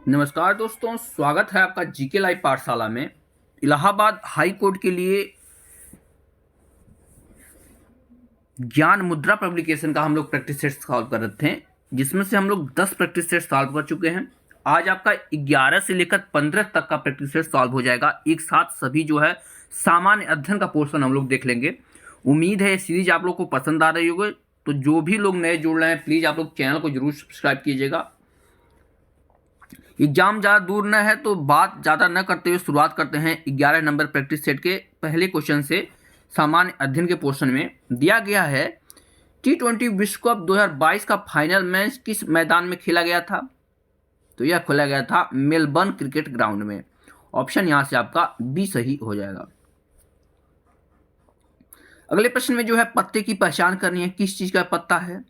नमस्कार दोस्तों, स्वागत है आपका जीके लाइव पाठशाला में। इलाहाबाद हाई कोर्ट के लिए ज्ञान मुद्रा पब्लिकेशन का हम लोग प्रैक्टिस सेट सॉल्व कर रहे थे, जिसमें से हम लोग 10 प्रैक्टिस सेट सॉल्व कर चुके हैं। आज आपका 11 से लेकर 15 तक का प्रैक्टिस सेट सॉल्व हो जाएगा। एक साथ सभी जो है सामान्य अध्ययन का पोर्शन हम लोग देख लेंगे। उम्मीद है ये सीरीज आप लोग को पसंद आ रही होगी। तो जो भी लोग नए जुड़ रहे हैं, प्लीज़ आप लोग चैनल को जरूर सब्सक्राइब कीजिएगा। एग्जाम ज़्यादा दूर न है तो बात ज़्यादा न करते हुए शुरुआत करते हैं 11 नंबर प्रैक्टिस सेट के पहले क्वेश्चन से। सामान्य अध्ययन के पोर्शन में दिया गया है T20 विश्व कप 2022 का फाइनल मैच किस मैदान में खेला गया था? तो यह खेला गया था मेलबर्न क्रिकेट ग्राउंड में। ऑप्शन यहाँ से आपका बी सही हो जाएगा। अगले प्रश्न में जो है पत्ते की पहचान करनी है, किस चीज़ का पत्ता है?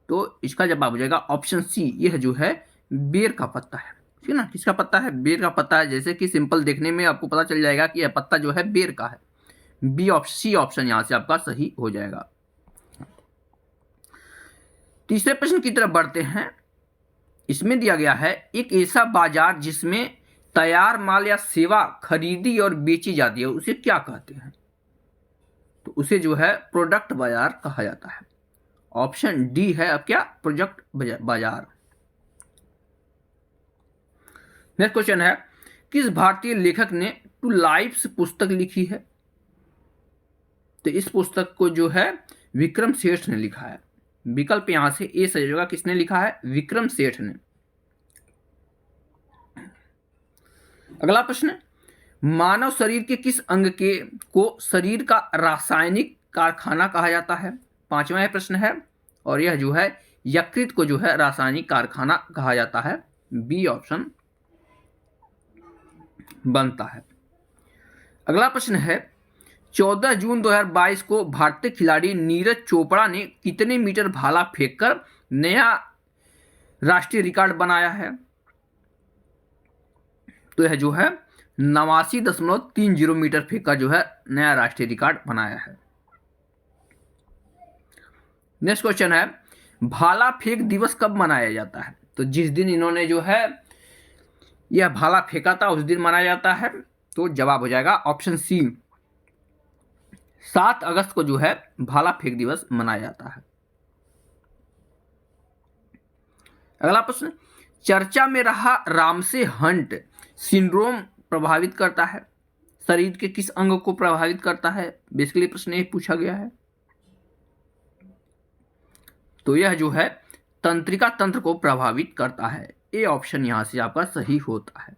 तो इसका जवाब हो जाएगा ऑप्शन सी, यह जो है बेर का पत्ता है। ठीक है ना, किसका पत्ता है? बेर का पत्ता है। जैसे कि सिंपल देखने में आपको पता चल जाएगा कि यह पत्ता जो है बेर का है। सी ऑप्शन यहां से आपका सही हो जाएगा। तीसरे प्रश्न की तरफ बढ़ते हैं। इसमें दिया गया है एक ऐसा बाजार जिसमें तैयार माल या सेवा खरीदी और बेची जाती है, उसे क्या कहते हैं? तो उसे जो है प्रोडक्ट बाजार कहा जाता है। ऑप्शन डी है अब क्या, प्रोडक्ट बाजार। नेक्स्ट क्वेश्चन है, किस भारतीय लेखक ने टू लाइफ्स पुस्तक लिखी है? तो इस पुस्तक को जो है विक्रम सेठ ने लिखा है। विकल्प यहां से ए सही होगा। किसने लिखा है? विक्रम सेठ ने। अगला प्रश्न, मानव शरीर के किस अंग के को शरीर का रासायनिक कारखाना कहा जाता है? पांचवा प्रश्न है और यह जो है यकृत को जो है रासायनिक कारखाना कहा जाता है। बी ऑप्शन बनता है। अगला प्रश्न है, 14 जून 2022 को भारतीय खिलाड़ी नीरज चोपड़ा ने कितने मीटर भाला फेंककर नया राष्ट्रीय रिकॉर्ड बनाया है? तो यह जो है 89.30 मीटर फेंककर जो है नया राष्ट्रीय रिकॉर्ड बनाया है। नेक्स्ट क्वेश्चन है, भाला फेंक दिवस कब मनाया जाता है? तो जिस दिन इन्होंने जो है यह भाला फेंका था उस दिन मनाया जाता है। तो जवाब हो जाएगा ऑप्शन सी, 7 अगस्त को जो है भाला फेंक दिवस मनाया जाता है। अगला प्रश्न, चर्चा में रहा रामसे हंट सिंड्रोम प्रभावित करता है, शरीर के किस अंग को प्रभावित करता है? बेसिकली प्रश्न ये पूछा गया है। तो यह जो है तंत्रिका तंत्र को प्रभावित करता है। ए ऑप्शन यहां से आपका सही होता है।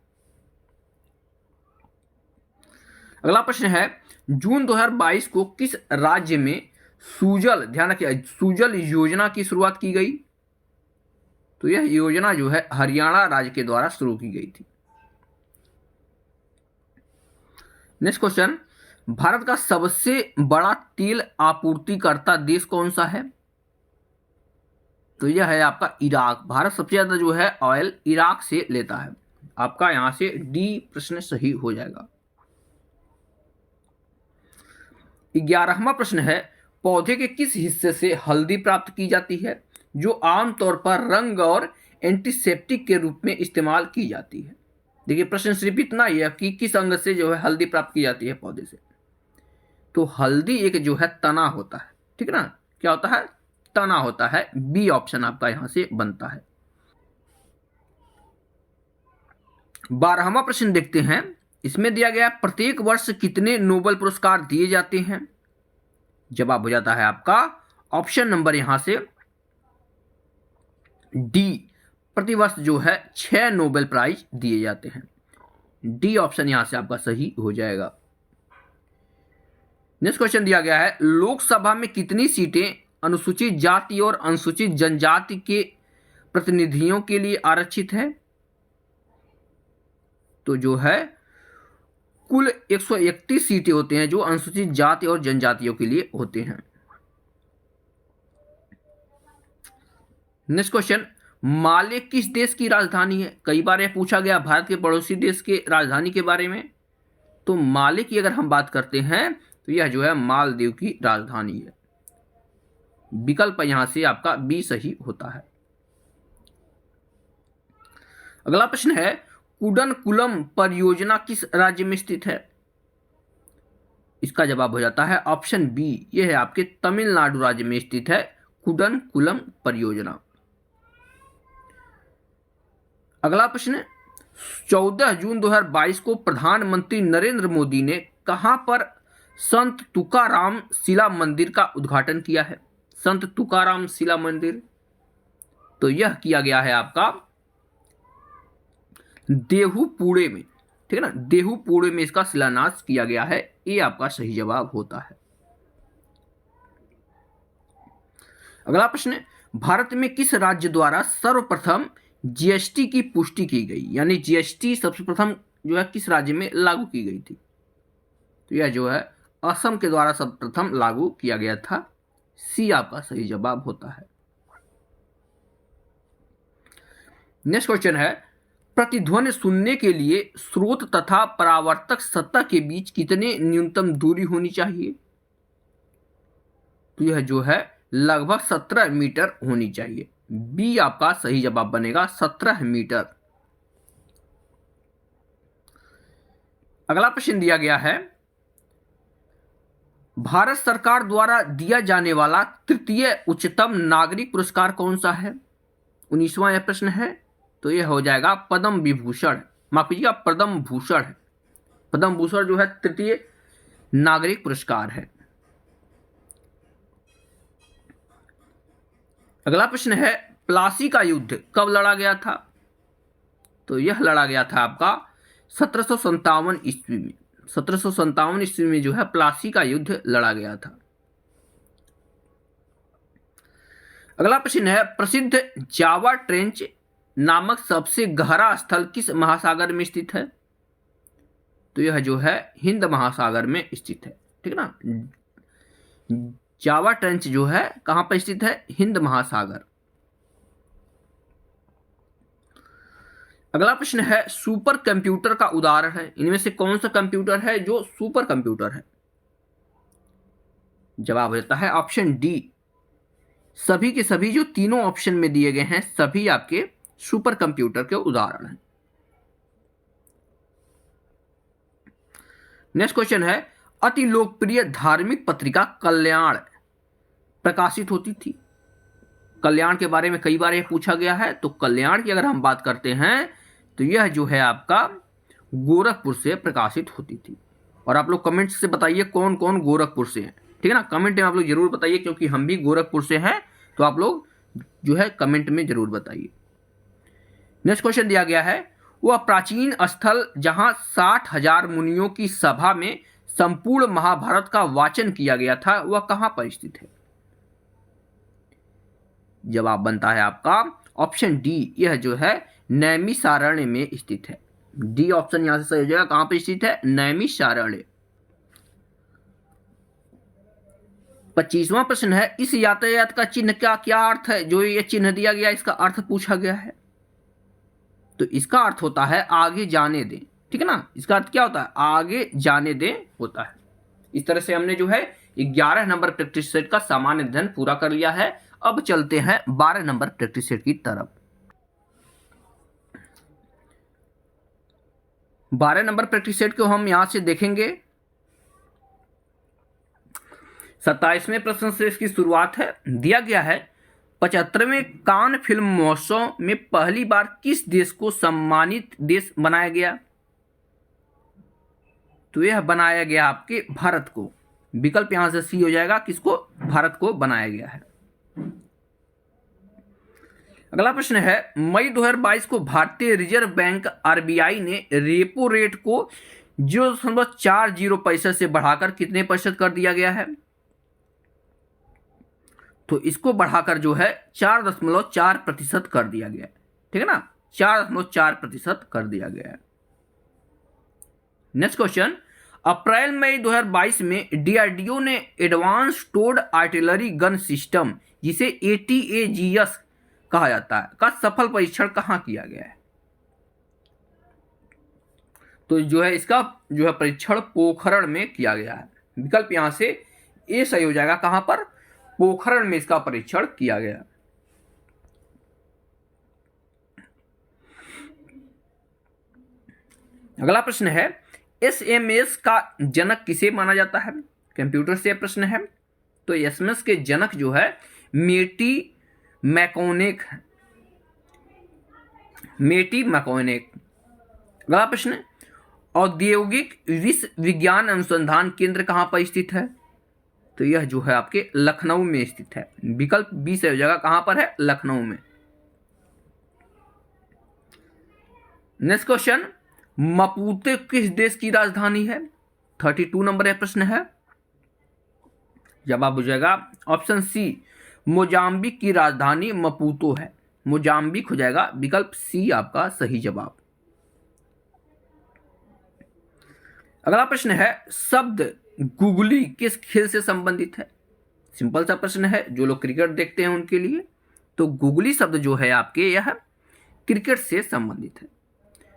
अगला प्रश्न है, जून 2022 को किस राज्य में सूजल, ध्यान रखिए, सूजल योजना की शुरुआत की गई? तो यह योजना जो है हरियाणा राज्य के द्वारा शुरू की गई थी। नेक्स्ट क्वेश्चन, भारत का सबसे बड़ा तेल आपूर्तिकर्ता देश कौन सा है? तो यह है आपका इराक। भारत सबसे ज्यादा जो है ऑयल इराक से लेता है। आपका यहां से डी प्रश्न सही हो जाएगा। 11वां प्रश्न है, पौधे के किस हिस्से से हल्दी प्राप्त की जाती है जो आमतौर पर रंग और एंटीसेप्टिक के रूप में इस्तेमाल की जाती है? देखिए प्रश्न सिर्फ इतना ही है कि किस अंग से जो है हल्दी प्राप्त की जाती है पौधे से। तो हल्दी एक जो है तना होता है। ठीक है ना, क्या होता है? तना होता है। बी ऑप्शन आपका यहां से बनता है। 12वां प्रश्न देखते हैं। इसमें दिया गया प्रत्येक वर्ष कितने नोबेल पुरस्कार दिए जाते हैं? जवाब हो जाता है आपका ऑप्शन नंबर यहां से डी, प्रतिवर्ष जो है 6 नोबेल प्राइज दिए जाते हैं। डी ऑप्शन यहां से आपका सही हो जाएगा। नेक्स्ट क्वेश्चन दिया गया है, लोकसभा में कितनी सीटें अनुसूचित जाति और अनुसूचित जनजाति के प्रतिनिधियों के लिए आरक्षित है? तो जो है कुल 131 सीटें होते हैं जो अनुसूचित जाति और जनजातियों के लिए होते हैं। नेक्स्ट क्वेश्चन, माले किस देश की राजधानी है? कई बार यह पूछा गया भारत के पड़ोसी देश के राजधानी के बारे में। तो माले की अगर हम बात करते हैं तो यह जो है मालदीव की राजधानी है। विकल्प यहां से आपका बी सही होता है। अगला प्रश्न है कुडनकुलम परियोजना किस राज्य में स्थित है? इसका जवाब हो जाता है ऑप्शन बी, यह है आपके तमिलनाडु राज्य में स्थित है कुडनकुलम परियोजना। अगला प्रश्न, 14 जून 2022 को प्रधानमंत्री नरेंद्र मोदी ने कहां पर संत तुकाराम शिला मंदिर का उद्घाटन किया है? संत तुकाराम शिला मंदिर, तो यह किया गया है आपका देहू पुणे में, ठीक है ना, देहू पुणे में इसका शिलान्यास किया गया है। ये आपका सही जवाब होता है। अगला प्रश्न, भारत में किस राज्य द्वारा सर्वप्रथम जीएसटी की पुष्टि की गई, यानी जीएसटी सबसे प्रथम जो है किस राज्य में लागू की गई थी? तो यह जो है असम के द्वारा सर्वप्रथम लागू किया गया था। सी आपका सही जवाब होता है। नेक्स्ट क्वेश्चन है, प्रतिध्वनि सुनने के लिए स्रोत तथा परावर्तक सतह के बीच कितने न्यूनतम दूरी होनी चाहिए? तो यह जो है लगभग 17 मीटर होनी चाहिए। बी आपका सही जवाब बनेगा, 17 मीटर। अगला प्रश्न दिया गया है, भारत सरकार द्वारा दिया जाने वाला तृतीय उच्चतम नागरिक पुरस्कार कौन सा है? 19वां यह प्रश्न है, तो यह हो जाएगा पद्म विभूषण, माफ कीजिएगा पद्म भूषण है। पद्म भूषण जो है तृतीय नागरिक पुरस्कार है। अगला प्रश्न है, प्लासी का युद्ध कब लड़ा गया था? तो यह लड़ा गया था आपका 1757 ईस्वी में। 1757 ईस्वी में जो है प्लासी का युद्ध लड़ा गया था। अगला प्रश्न है, प्रसिद्ध जावा ट्रेंच नामक सबसे गहरा स्थल किस महासागर में स्थित है? तो यह जो है हिंद महासागर में स्थित है, ठीक है ना। जावा ट्रेंच जो है कहां पर स्थित है? हिंद महासागर। अगला प्रश्न है, सुपर कंप्यूटर का उदाहरण है, इनमें से कौन सा कंप्यूटर है जो सुपर कंप्यूटर है? जवाब होता है ऑप्शन डी, सभी के सभी जो तीनों ऑप्शन में दिए गए हैं सभी आपके सुपर कंप्यूटर के उदाहरण हैं। नेक्स्ट क्वेश्चन है, अति लोकप्रिय धार्मिक पत्रिका कल्याण प्रकाशित होती थी। कल्याण के बारे में कई बार यह पूछा गया है, तो कल्याण की अगर हम बात करते हैं तो यह जो है आपका गोरखपुर से प्रकाशित होती थी। और आप लोग कमेंट से बताइए कौन कौन गोरखपुर से हैं, ठीक है ना, कमेंट में आप लोग जरूर बताइए, क्योंकि हम भी गोरखपुर से हैं, तो आप लोग जो है कमेंट में जरूर बताइए। नेक्स्ट क्वेश्चन दिया गया है, वह प्राचीन स्थल जहां 60,000 मुनियों की सभा में संपूर्ण महाभारत का वाचन किया गया था वह कहां पर स्थित है? जवाब बनता है आपका ऑप्शन डी, यह जो है नैमिषारण्य में स्थित है। डी ऑप्शन यहां से सही हो जाएगा, कहां पर स्थित है? नैमिषारण्य। 25वां प्रश्न है, इस यातायात का चिन्ह का क्या अर्थ है? जो ये चिन्ह दिया गया इसका अर्थ पूछा गया है। तो इसका अर्थ होता है आगे जाने दें, ठीक है ना, इसका अर्थ क्या होता है? आगे जाने दें होता है। इस तरह से हमने जो है 11 नंबर प्रैक्टिस सेट का सामान्य अध्ययन पूरा कर लिया है। अब चलते हैं 12 नंबर प्रैक्टिस सेट की तरफ। 12 नंबर प्रैक्टिस सेट को हम यहां से देखेंगे। 27वें प्रश्न से इसकी शुरुआत है। दिया गया है, 75वें कान फिल्म महोत्सव में पहली बार किस देश को सम्मानित देश बनाया गया? तो यह बनाया गया आपके भारत को। विकल्प यहां से सी हो जाएगा, किसको? भारत को बनाया गया है। अगला प्रश्न है, मई 2022 को भारतीय रिजर्व बैंक आरबीआई ने रेपो रेट को 0.40% से बढ़ाकर कितने प्रतिशत कर दिया गया है? तो इसको बढ़ाकर जो है 4.4% कर दिया गया है, ठीक है ना, 4.4% कर दिया गया है। नेक्स्ट क्वेश्चन, अप्रैल मई 2022 में डीआरडीओ ने advanced towed artillery gun system, जिसे ATAGS कहा जाता है, का सफल परीक्षण कहां किया गया है? तो जो है इसका जो है परीक्षण पोखरण में किया गया है। विकल्प यहां से ए सही हो जाएगा, कहां पर? पोखरण में इसका परीक्षण किया गया। अगला प्रश्न है एसएमएस का जनक किसे माना जाता है? कंप्यूटर से प्रश्न है। तो एसएमएस के जनक जो है मेटी मैकोनेक है, मेटी मैकोनेक। अगला प्रश्न औद्योगिक विश्व विज्ञान अनुसंधान केंद्र कहां पर स्थित है? तो यह जो है आपके लखनऊ में स्थित है। विकल्प बी से हो जाएगा, कहां पर है? लखनऊ में। नेक्स्ट क्वेश्चन, मपूतो किस देश की राजधानी है? 32 नंबर है प्रश्न है। जवाब हो जाएगा ऑप्शन सी, मोजाम्बिक की राजधानी मपूतो है। मोजाम्बिक हो जाएगा, विकल्प सी आपका सही जवाब। अगला प्रश्न है शब्द गुगली किस खेल से संबंधित है? सिंपल सा प्रश्न है, जो लोग क्रिकेट देखते हैं उनके लिए। तो गुगली शब्द जो है आपके यह क्रिकेट से संबंधित है।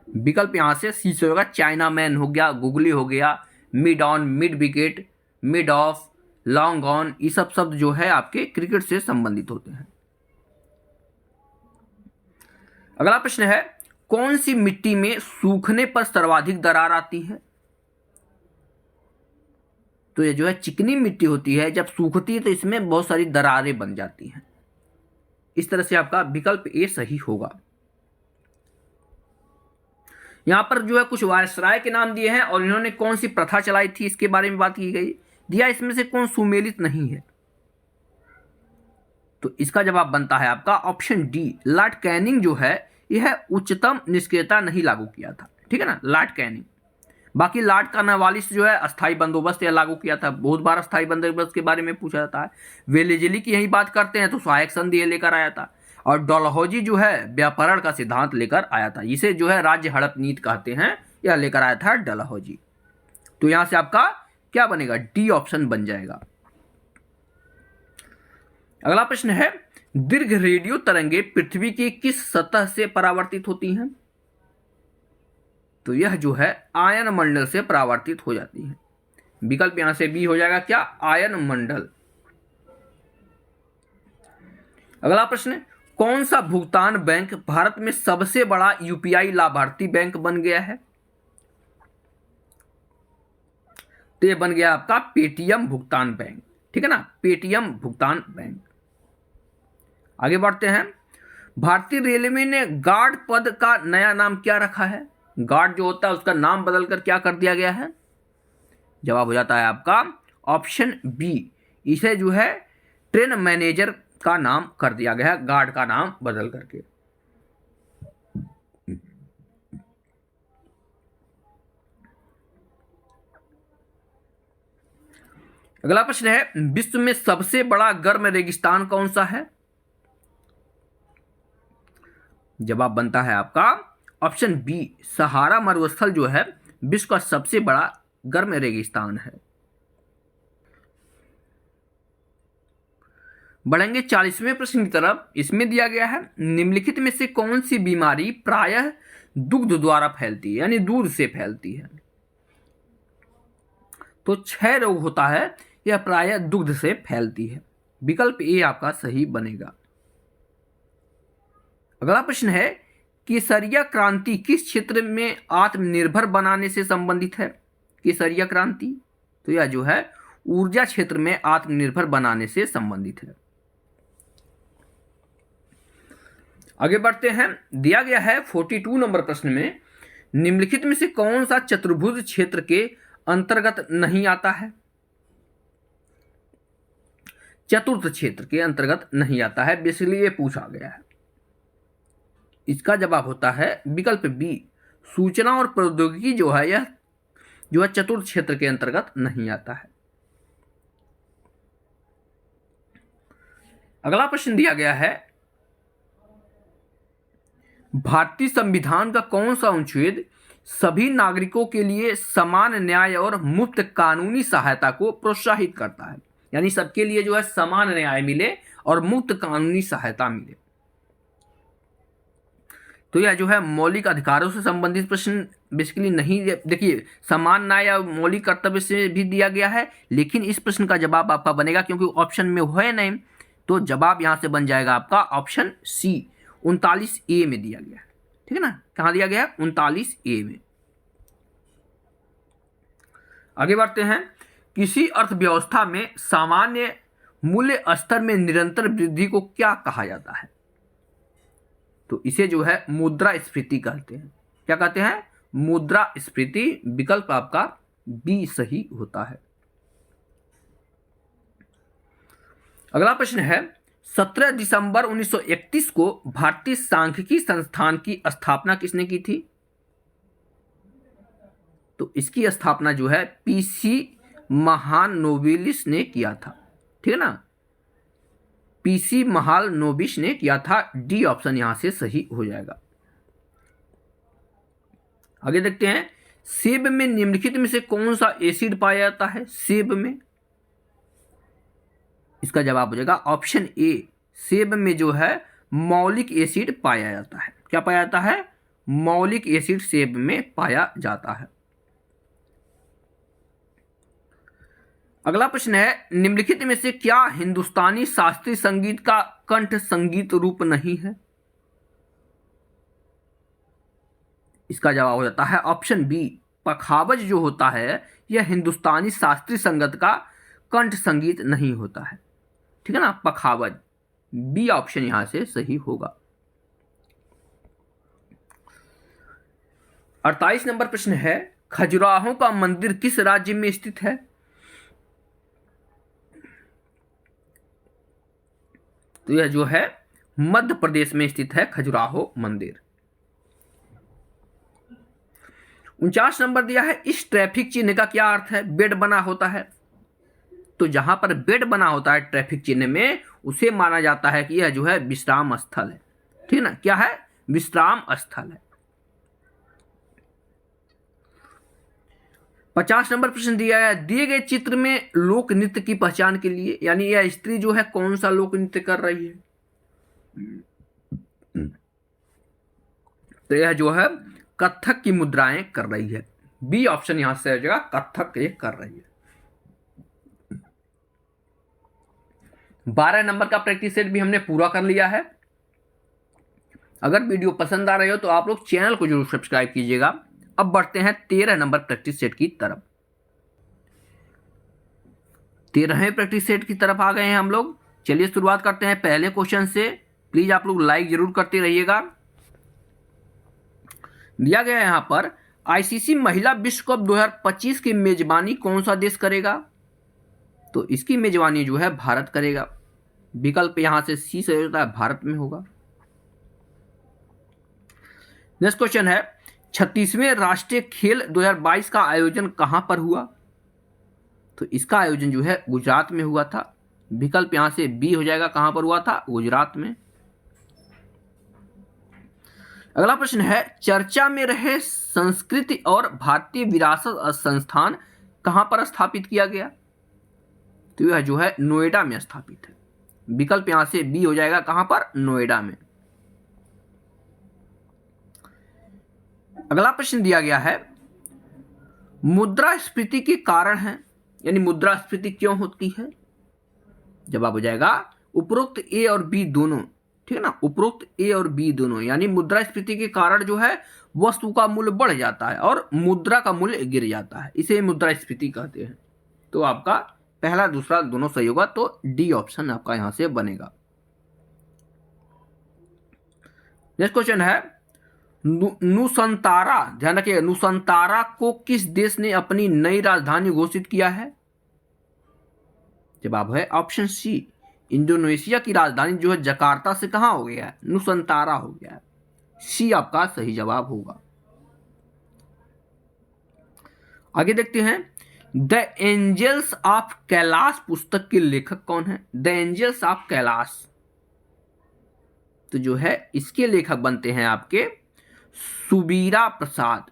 विकल्प यहां से सी से होगा, चाइना मैन हो गया, गुगली हो गया, mid on, mid wicket, mid of, long on, ये सब शब्द जो है आपके क्रिकेट से संबंधित होते हैं। अगला प्रश्न है कौन सी मिट्टी में सूखने पर सर्वाधिक दरार आती है? तो ये जो है चिकनी मिट्टी होती है, जब सूखती है तो इसमें बहुत सारी दरारें बन जाती हैं। इस तरह से आपका विकल्प ए सही होगा। यहां पर जो है कुछ वायसराय के नाम दिए हैं और इन्होंने कौन सी प्रथा चलाई थी इसके बारे में बात की गई। दिया इसमें से कौन सुमेलित नहीं है? तो इसका जवाब बनता है आपका ऑप्शन डी, लॉर्ड कैनिंग जो है यह उच्चतम निष्क्रियता नहीं लागू किया था। ठीक है ना, लॉर्ड कैनिंग। बाकी लॉर्ड कॉर्नवालिस जो है अस्थायी बंदोबस्त यह लागू किया था। बहुत बार अस्थायी बंदोबस्त के बारे में पूछा जाता है। वेलेजली की यही बात करते हैं तो सहायक संधि ये लेकर आया था। और डलहौजी जो है व्यापरण का सिद्धांत लेकर आया था, इसे जो है राज्य हड़प नीति कहते हैं, यह लेकर आया था डलहौजी। तो यहां से आपका क्या बनेगा? डी ऑप्शन बन जाएगा। अगला प्रश्न है दीर्घ रेडियो तरंगे पृथ्वी की किस सतह से परावर्तित होती हैं? तो यह जो है आयन मंडल से परावर्तित हो जाती है। विकल्प यहां से बी हो जाएगा, क्या? आयन मंडल। अगला प्रश्न कौन सा भुगतान बैंक भारत में सबसे बड़ा यूपीआई लाभार्थी बैंक बन गया है? तो यह बन गया आपका पेटीएम भुगतान बैंक। ठीक है ना, पेटीएम भुगतान बैंक। आगे बढ़ते हैं, भारतीय रेलवे ने गार्ड पद का नया नाम क्या रखा है? गार्ड जो होता है उसका नाम बदलकर क्या कर दिया गया है? जवाब हो जाता है आपका ऑप्शन बी, इसे जो है ट्रेन मैनेजर का नाम कर दिया गया है, गार्ड का नाम बदल करके। अगला प्रश्न है विश्व में सबसे बड़ा गर्म रेगिस्तान कौन सा है? जवाब बनता है आपका ऑप्शन बी, सहारा मरुस्थल जो है विश्व का सबसे बड़ा गर्म रेगिस्तान है। बढ़ेंगे 40वें प्रश्न की तरफ। इसमें दिया गया है निम्नलिखित में से कौन सी बीमारी प्रायः दुग्ध द्वारा फैलती है, यानी दूध से फैलती है? तो क्षय रोग होता है, यह प्रायः दुग्ध से फैलती है। विकल्प ए आपका सही बनेगा। अगला प्रश्न है केसरिया क्रांति किस क्षेत्र में आत्मनिर्भर बनाने से संबंधित है? केसरिया क्रांति, तो यह जो है ऊर्जा क्षेत्र में आत्मनिर्भर बनाने से संबंधित है। आगे बढ़ते हैं, दिया गया है 42 नंबर प्रश्न में निम्नलिखित में से कौन सा चतुर्भुज क्षेत्र के अंतर्गत नहीं आता है? चतुर्थ क्षेत्र के अंतर्गत नहीं आता है, इसलिए पूछा गया है। इसका जवाब होता है विकल्प बी, सूचना और प्रौद्योगिकी जो है यह जो है चतुर्थ क्षेत्र के अंतर्गत नहीं आता है। अगला प्रश्न दिया गया है भारतीय संविधान का कौन सा अनुच्छेद सभी नागरिकों के लिए समान न्याय और मुफ्त कानूनी सहायता को प्रोत्साहित करता है, यानी सबके लिए जो है समान न्याय मिले और मुफ्त कानूनी सहायता मिले। तो यह जो है मौलिक अधिकारों से संबंधित प्रश्न बेसिकली नहीं, देखिए समान न्याय या मौलिक कर्तव्य से भी दिया गया है, लेकिन इस प्रश्न का जवाब आपका बनेगा क्योंकि ऑप्शन में है नहीं, तो जवाब यहां से बन जाएगा आपका ऑप्शन सी, 39A में दिया गया है। ठीक है ना, कहां दिया गया है? 39A में। आगे बढ़ते हैं। किसी अर्थव्यवस्था में सामान्य मूल्य स्तर में निरंतर वृद्धि को क्या कहा जाता है? तो इसे जो है मुद्रास्फीति कहते हैं। क्या कहते हैं? मुद्रास्फीति। विकल्प आपका बी सही होता है। अगला प्रश्न है, 17 दिसंबर 1931 को भारतीय सांख्यिकी संस्थान की स्थापना किसने की थी? तो इसकी स्थापना जो है पीसी महालनोबिस ने किया था। ठीक है ना, पीसी महालनोबिस ने किया था। डी ऑप्शन यहां से सही हो जाएगा। आगे देखते हैं, सेब में निम्नलिखित में से कौन सा एसिड पाया जाता है? सेब में, इसका जवाब हो जाएगा ऑप्शन ए। सेब में जो है मौलिक एसिड पाया जाता है। क्या पाया जाता है? मौलिक एसिड सेब में पाया जाता है। अगला प्रश्न है, निम्नलिखित में से क्या हिंदुस्तानी शास्त्रीय संगीत का कंठ संगीत रूप नहीं है? इसका जवाब हो जाता है ऑप्शन बी। पखावज जो होता है यह हिंदुस्तानी शास्त्रीय संगीत का कंठ संगीत नहीं होता है। ठीक है ना, पखावज। बी ऑप्शन यहां से सही होगा। 48 नंबर प्रश्न है, खजुराहो का मंदिर किस राज्य में स्थित है? तो यह जो है मध्य प्रदेश में स्थित है खजुराहो मंदिर। 49 नंबर दिया है, इस ट्रैफिक चिन्ह का क्या अर्थ है? बेड बना होता है। तो जहां पर बेड बना होता है ट्रैफिक चिन्ह में, उसे माना जाता है कि यह जो है विश्राम स्थल है। ठीक है ना, क्या है? विश्राम स्थल है। 50 नंबर प्रश्न दिया है, दिए गए चित्र में लोक नृत्य की पहचान के लिए, यानी यह स्त्री जो है कौन सा लोक नृत्य कर रही है? तो यह जो है कथक की मुद्राएं कर रही है। बी ऑप्शन यहां से आ जाएगा, कथक ये कर रही है। 12 नंबर का प्रैक्टिस सेट भी हमने पूरा कर लिया है। अगर वीडियो पसंद आ रही हो तो आप लोग चैनल को जरूर सब्सक्राइब कीजिएगा। अब बढ़ते हैं 13 नंबर प्रैक्टिस सेट की तरफ। 13वें प्रैक्टिस सेट की तरफ आ गए हैं हम लोग। चलिए शुरुआत करते हैं पहले क्वेश्चन से। प्लीज आप लोग लाइक जरूर करते रहिएगा। दिया गया है यहां पर, आईसीसी महिला विश्व कप 2025 की मेजबानी कौन सा देश करेगा? तो इसकी मेजबानी जो है भारत करेगा। विकल्प यहां से सी से होता है, भारत में होगा। नेक्स्ट क्वेश्चन है, 36वें राष्ट्रीय खेल 2022 का आयोजन कहां पर हुआ? तो इसका आयोजन जो है गुजरात में हुआ था। विकल्प यहां से बी हो जाएगा, कहां पर हुआ था? गुजरात में। अगला प्रश्न है, चर्चा में रहे संस्कृति और भारतीय विरासत संस्थान कहां पर स्थापित किया गया? तो यह जो है नोएडा में स्थापित है। विकल्प यहां से बी हो जाएगा, कहां पर? नोएडा में। अगला प्रश्न दिया गया है, मुद्रास्फीति के कारण है, यानी मुद्रास्फीति क्यों होती है? जवाब हो जाएगा उपरोक्त ए और बी दोनों। ठीक है ना, उपरोक्त ए और बी दोनों, यानी मुद्रास्फीति के कारण जो है वस्तु का मूल्य बढ़ जाता है और मुद्रा का मूल्य गिर जाता है, इसे मुद्रास्फीति कहते हैं। तो आपका पहला दूसरा दोनों सही होगा, तो डी ऑप्शन आपका यहां से बनेगा। नेक्स्ट क्वेश्चन है, नुसंतारा, ध्यान रखिए, नुसंतारा को किस देश ने अपनी नई राजधानी घोषित किया है? जवाब है ऑप्शन सी। इंडोनेशिया की राजधानी जो है जकार्ता से कहां हो गया है? नुसंतारा हो गया है। सी आपका सही जवाब होगा। आगे देखते हैं, द एंजल्स ऑफ कैलाश पुस्तक के लेखक कौन है? द एंजल्स ऑफ कैलाश, तो जो है इसके लेखक बनते हैं आपके सुबीरा प्रसाद।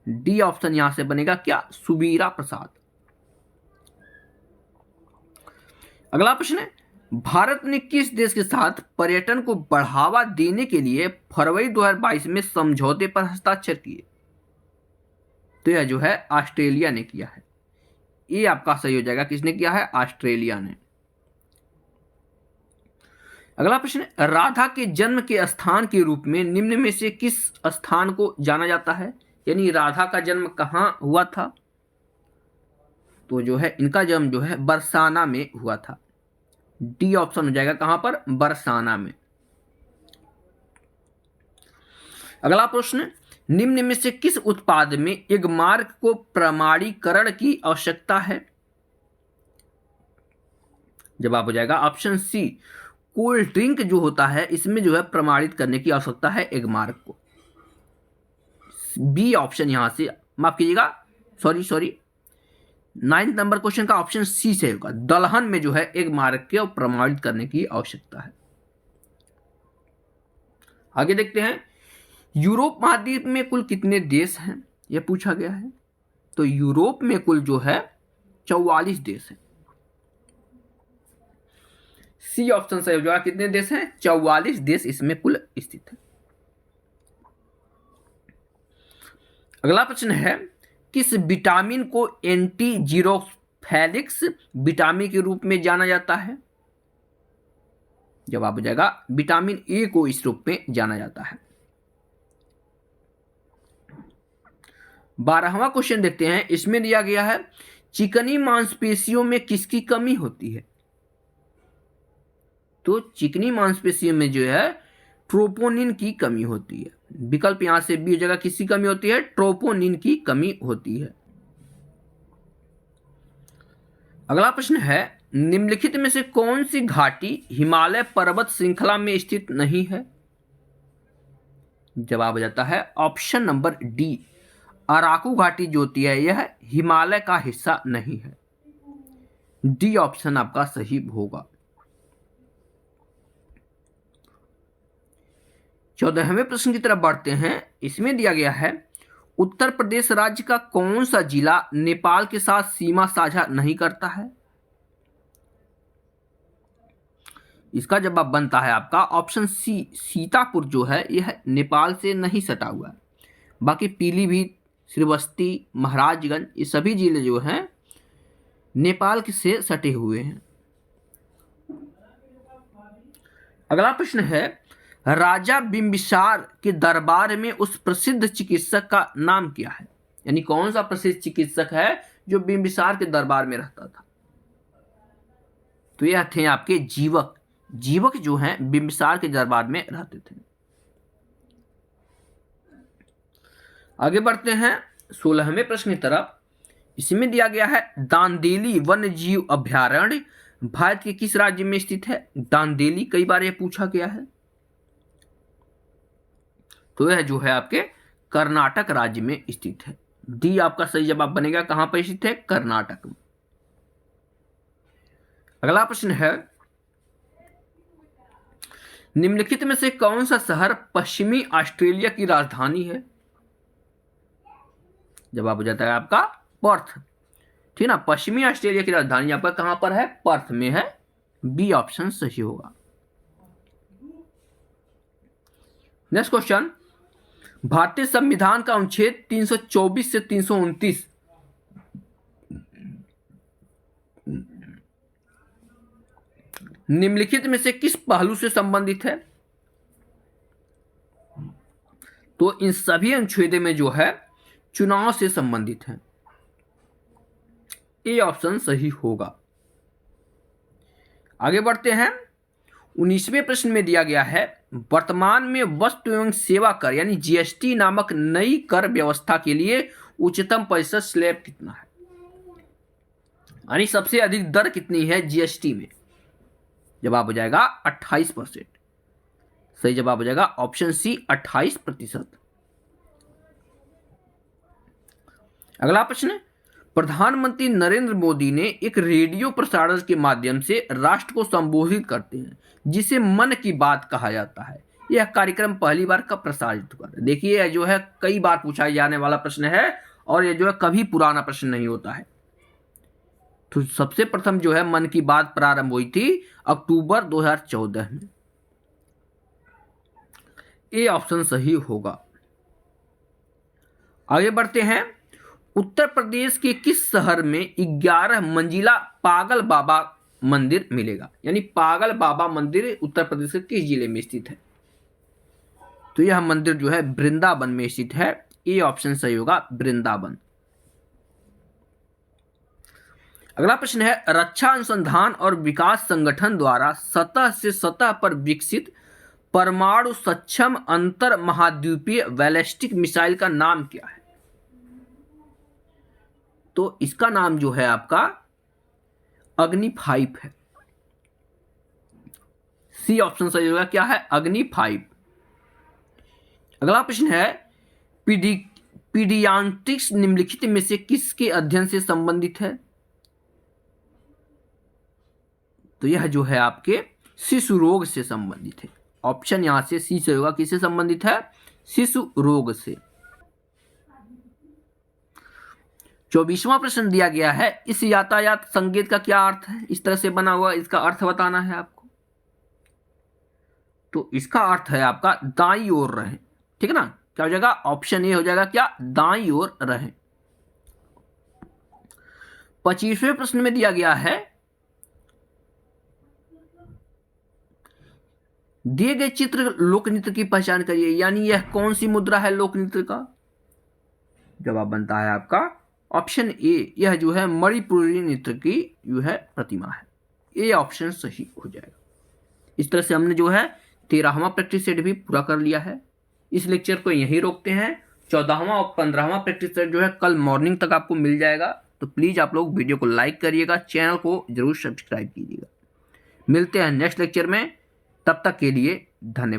डी ऑप्शन यहां से बनेगा, क्या? सुबीरा प्रसाद। अगला प्रश्न है, भारत ने किस देश के साथ पर्यटन को बढ़ावा देने के लिए फरवरी 2022 में समझौते पर हस्ताक्षर किए? तो यह जो है ऑस्ट्रेलिया ने किया है। ये आपका सही हो जाएगा, किसने किया है? ऑस्ट्रेलिया ने। अगला प्रश्न, राधा के जन्म के स्थान के रूप में निम्न में से किस स्थान को जाना जाता है? यानी राधा का जन्म कहां हुआ था? तो जो है इनका जन्म जो है बरसाना में हुआ था। डी ऑप्शन हो जाएगा कहां पर, बरसाना में। अगला प्रश्न, निम्न में से किस उत्पाद में एगमार्क को प्रमाणीकरण की आवश्यकता है? जवाब हो जाएगा ऑप्शन सी, कोल्ड ड्रिंक जो होता है इसमें जो है प्रमाणित करने की आवश्यकता है एगमार्क को। बी ऑप्शन यहां से, माफ कीजिएगा, सॉरी 9 नंबर क्वेश्चन का ऑप्शन सी से होगा। दलहन में जो है एगमार्क को प्रमाणित करने की आवश्यकता है। आगे देखते हैं, यूरोप महाद्वीप में कुल कितने देश हैं, यह पूछा गया है। तो यूरोप में कुल जो है 44 देश हैं। सी ऑप्शन सही हो जाएगा, कितने देश हैं, 44 देश इसमें कुल स्थित है। अगला प्रश्न है, किस विटामिन को एंटी जीरोफिलिक्स विटामिन के रूप में जाना जाता है? जवाब हो जाएगा विटामिन ए को इस रूप में जाना जाता है। 12वां क्वेश्चन देखते हैं, इसमें दिया गया है चिकनी मांसपेशियों में किसकी कमी होती है? तो चिकनी मांसपेशियों में जो है ट्रोपोनिन की कमी होती है। विकल्प यहां से बी हो जाएगा, किसकी कमी होती है, ट्रोपोनिन की कमी होती है। अगला प्रश्न है, निम्नलिखित में से कौन सी घाटी हिमालय पर्वत श्रृंखला में स्थित नहीं है? जवाब हो जाता है ऑप्शन नंबर डी, अराकू घाटी जो होती है यह हिमालय का हिस्सा नहीं है। डी ऑप्शन आपका सही होगा। 14वें प्रश्न की तरफ बढ़ते हैं। इसमें दिया गया है, उत्तर प्रदेश राज्य का कौन सा जिला नेपाल के साथ सीमा साझा नहीं करता है? इसका जवाब बनता है आपका ऑप्शन सी, सीतापुर जो है यह नेपाल से नहीं सटा हुआ है। बाकी पीलीभीत, श्रीवस्ती, महाराजगंज ये सभी जिले जो हैं नेपाल से सटे हुए हैं। अगला प्रश्न है, राजा बिंबिसार के दरबार में उस प्रसिद्ध चिकित्सक का नाम क्या है? यानी कौन सा प्रसिद्ध चिकित्सक है जो बिंबिसार के दरबार में रहता था? तो यह थे आपके जीवक। जीवक जो हैं बिंबिसार के दरबार में रहते थे। आगे बढ़ते हैं 16वें प्रश्न की तरफ। इसमें दिया गया है, दांदेली वन्य जीव अभ्यारण्य भारत के किस राज्य में स्थित है? दांदेली कई बार यह पूछा गया है। तो यह जो है आपके कर्नाटक राज्य में स्थित है। डी आपका सही जवाब बनेगा, कहां पर स्थित है, कर्नाटक में। अगला प्रश्न है, निम्नलिखित में से कौन सा शहर पश्चिमी ऑस्ट्रेलिया की राजधानी है? जवाब हो जाता है आपका पर्थ। ठीक ना, पश्चिमी ऑस्ट्रेलिया की राजधानी आपका कहां पर है, पर्थ में है। बी ऑप्शन सही होगा। नेक्स्ट क्वेश्चन, भारतीय संविधान का अनुच्छेद 324 से 329 निम्नलिखित में से किस पहलू से संबंधित है? तो इन सभी अनुच्छेदों में जो है चुनाव से संबंधित है। ए ऑप्शन सही होगा। आगे बढ़ते हैं। 19वें प्रश्न में दिया गया है, वर्तमान में वस्तु एवं सेवा कर यानी जीएसटी नामक नई कर व्यवस्था के लिए उच्चतम प्रतिशत स्लैब कितना है? यानी सबसे अधिक दर कितनी है जीएसटी में? जवाब हो जाएगा 28%। सही जवाब हो जाएगा ऑप्शन सी, 28%। अगला प्रश्न, प्रधानमंत्री नरेंद्र मोदी ने एक रेडियो प्रसारण के माध्यम से राष्ट्र को संबोधित करते हैं जिसे मन की बात कहा जाता है। यह कार्यक्रम पहली बार कब प्रसारित हुआ? देखिए यह जो है कई बार पूछा जाने वाला प्रश्न है और यह जो है कभी पुराना प्रश्न नहीं होता है। तो सबसे प्रथम जो है मन की बात प्रारंभ हुई थी अक्टूबर 2014 में। ए ऑप्शन सही होगा। आगे बढ़ते हैं। उत्तर प्रदेश के किस शहर में 11 मंजिला पागल बाबा मंदिर मिलेगा? यानी पागल बाबा मंदिर उत्तर प्रदेश के किस जिले में स्थित है? तो यह मंदिर जो है वृंदावन में स्थित है। ए ऑप्शन सही होगा, वृंदावन। अगला प्रश्न है, रक्षा अनुसंधान और विकास संगठन द्वारा सतह से सतह पर विकसित परमाणु सक्षम अंतर महाद्वीपीय बैलिस्टिक मिसाइल का नाम क्या है? तो इसका नाम जो है आपका अग्नि 5 है। सी ऑप्शन सही होगा। क्या है? अग्नि 5। अगला प्रश्न है, पीडियाट्रिक्स निम्नलिखित में से किसके अध्ययन से संबंधित है? तो यह जो है आपके शिशु रोग से संबंधित है। ऑप्शन यहां से सी से होगा। किससे संबंधित है? शिशु रोग से। 24वां प्रश्न दिया गया है, इस यातायात संकेत का क्या अर्थ है? इस तरह से बना हुआ, इसका अर्थ बताना है आपको। तो इसका अर्थ है आपका दाईं ओर रहें। ठीक है ना? क्या हो जाएगा? ऑप्शन ए हो जाएगा। क्या? दाईं ओर रहें। 25वें प्रश्न में दिया गया है, दिए गए चित्र लोक नृत्य की पहचान करिए। यानी यह कौन सी मुद्रा है लोक नृत्य का? जवाब बनता है आपका ऑप्शन ए। यह जो है मणिपुरी नृत्य की जो है प्रतिमा है। ए ऑप्शन सही हो जाएगा। इस तरह से हमने जो है 13वां प्रैक्टिस सेट भी पूरा कर लिया है। इस लेक्चर को यहीं रोकते हैं। 14वां और 15वां प्रैक्टिस सेट जो है कल मॉर्निंग तक आपको मिल जाएगा। तो प्लीज़ आप लोग वीडियो को लाइक करिएगा, चैनल को जरूर सब्सक्राइब कीजिएगा। मिलते हैं नेक्स्ट लेक्चर में। तब तक के लिए धन्यवाद।